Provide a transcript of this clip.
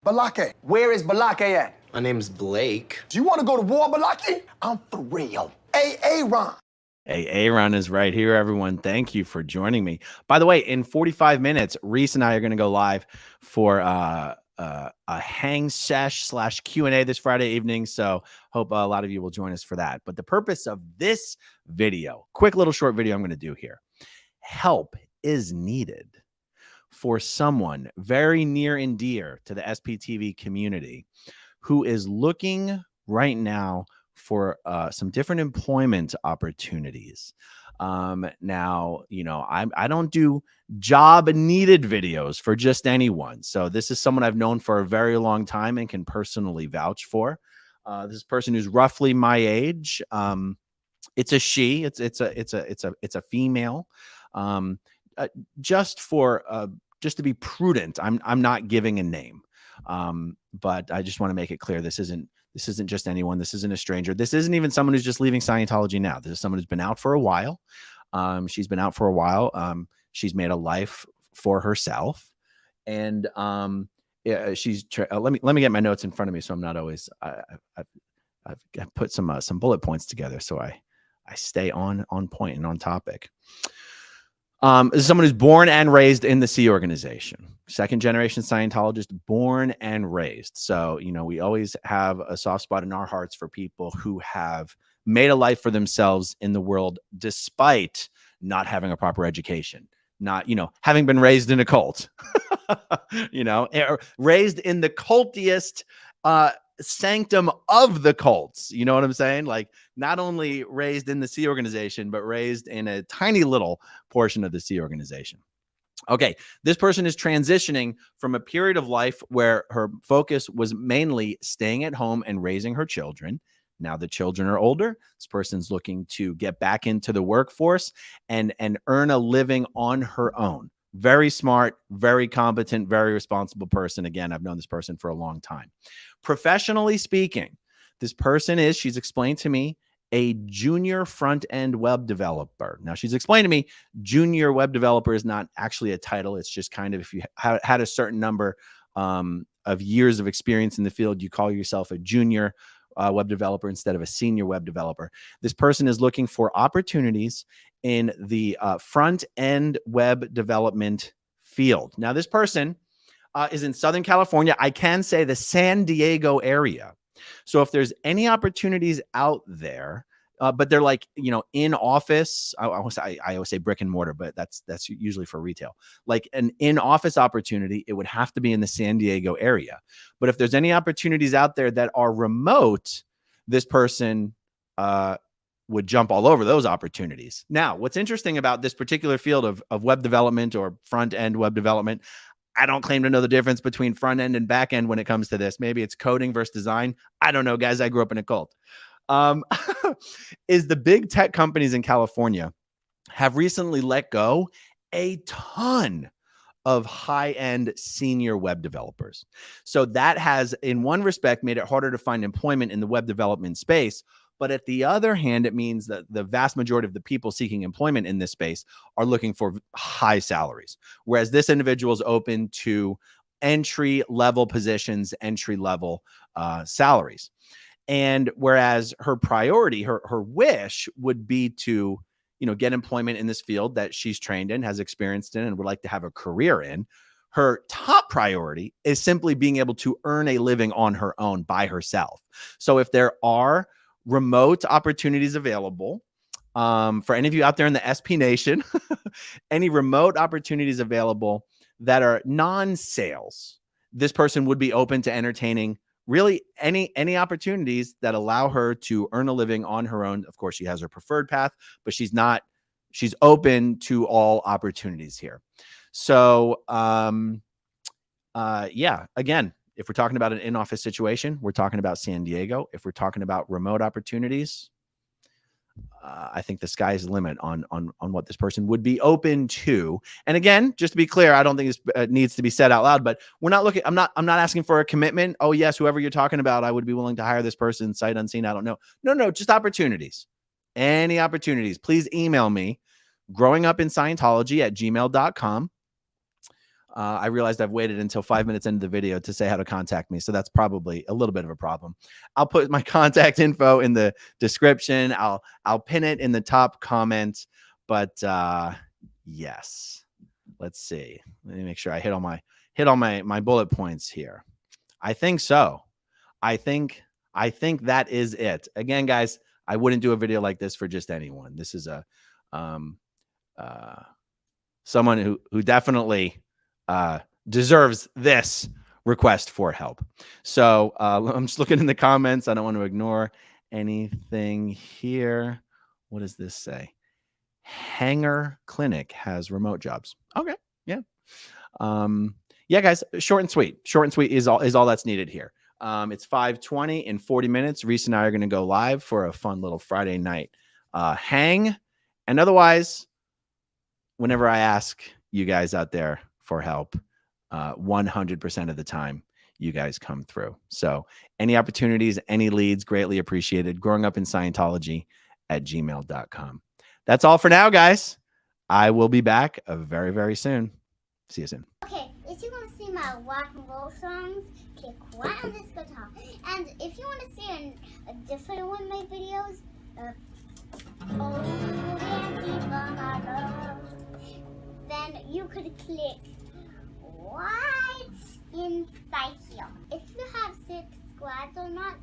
Balake. Where is Balake at? My name's Blake. Do you want to go to war, Balake? I'm for real. Aaron. Hey, Aaron is right here, everyone. Thank you for joining me. By the way, in 45 minutes, Reese and I are going to go live for a hang sesh / Q&A this Friday evening. So hope a lot of you will join us for that. But the purpose of this video, quick little short video I'm going to do here. Help is needed for someone very near and dear to the SPTV community who is looking right now for some different employment opportunities. Now, you know, I don't do job needed videos for just anyone. So this is someone I've known for a very long time and can personally vouch for. This person who's roughly my age. It's a she. It's a female. Just to be prudent, I'm not giving a name. But I just want to make it clear this isn't just anyone. This isn't a stranger. This isn't even someone who's just leaving Scientology now. This is someone who's been out for a while. She's been out for a while. She's made a life for herself, and she's. Let me get my notes in front of me, so I'm not always. I've put some bullet points together, so I stay on point and on topic. This is someone who's born and raised in the Sea organization, second generation Scientologist, born and raised. So, you know, we always have a soft spot in our hearts for people who have made a life for themselves in the world, despite not having a proper education, not, you know, having been raised in a cult, you know, raised in the cultiest, sanctum of the cults. You know what I'm saying? Like, not only raised in the Sea organization, but raised in a tiny little portion of the Sea organization. Okay, this person is transitioning from a period of life where her focus was mainly staying at home and raising her children. Now the children are older. This person's looking to get back into the workforce and earn a living on her own. Very smart, very competent, very responsible person. Again, I've known this person for a long time. Professionally speaking, this person is, she's explained to me, a junior front-end web developer. Now, she's explained to me junior web developer is not actually a title. It's just kind of if you had a certain number of years of experience in the field, you call yourself a junior web developer instead of a senior web developer. This person is looking for opportunities in the front-end web development field. Now, this person is in Southern California. I can say the San Diego area. So if there's any opportunities out there, but they're like, you know, in office, I always say brick and mortar, but that's usually for retail. Like an in-office opportunity, it would have to be in the San Diego area. But if there's any opportunities out there that are remote, this person would jump all over those opportunities. Now, what's interesting about this particular field of web development or front-end web development, I don't claim to know the difference between front end and back end when it comes to this. Maybe it's coding versus design. I don't know, guys. I grew up in a cult. Is the big tech companies in California have recently let go a ton of high-end senior web developers. So that has, in one respect, made it harder to find employment in the web development space. But at the other hand, it means that the vast majority of the people seeking employment in this space are looking for high salaries, whereas this individual is open to entry-level positions, entry-level salaries. And whereas her priority, her wish would be to, you know, get employment in this field that she's trained in, has experienced in, and would like to have a career in, her top priority is simply being able to earn a living on her own by herself. So if there are remote opportunities available, for any of you out there in the SP Nation, any remote opportunities available that are non-sales, this person would be open to entertaining really any opportunities that allow her to earn a living on her own. Of course, she has her preferred path, but she's open to all opportunities here. So, yeah, again, if we're talking about an in-office situation, we're talking about San Diego. If we're talking about remote opportunities, I think the sky's the limit on what this person would be open to. And again, just to be clear, I don't think this needs to be said out loud, but we're not looking, I'm not asking for a commitment. Oh yes, whoever you're talking about, I would be willing to hire this person sight unseen. I don't know. No, just opportunities. Any opportunities, please email me, growingupinscientology@gmail.com. I realized I've waited until 5 minutes into the video to say how to contact me. So that's probably a little bit of a problem. I'll put my contact info in the description. I'll pin it in the top comment. But yes, let's see. Let me make sure I hit all my bullet points here. I think so. I think that is it. Again, guys, I wouldn't do a video like this for just anyone. This is a someone who definitely deserves this request for help. So I'm just looking in the comments. I don't want to ignore anything here. What does this say? Hanger Clinic has remote jobs. Okay. Yeah. Yeah, guys, short and sweet. Short and sweet is all that's needed here. It's 5:20 in 40 minutes. Reese and I are going to go live for a fun little Friday night hang. And otherwise, whenever I ask you guys out there for help, 100% of the time, you guys come through. So any opportunities, any leads, greatly appreciated. growingupinscientology@gmail.com. That's all for now, guys. I will be back very, very soon. See you soon. Okay, if you want to see my rock and roll songs, click right on this guitar. And if you want to see a different one of my videos, then you could click right inside here. If you have subscribed or not,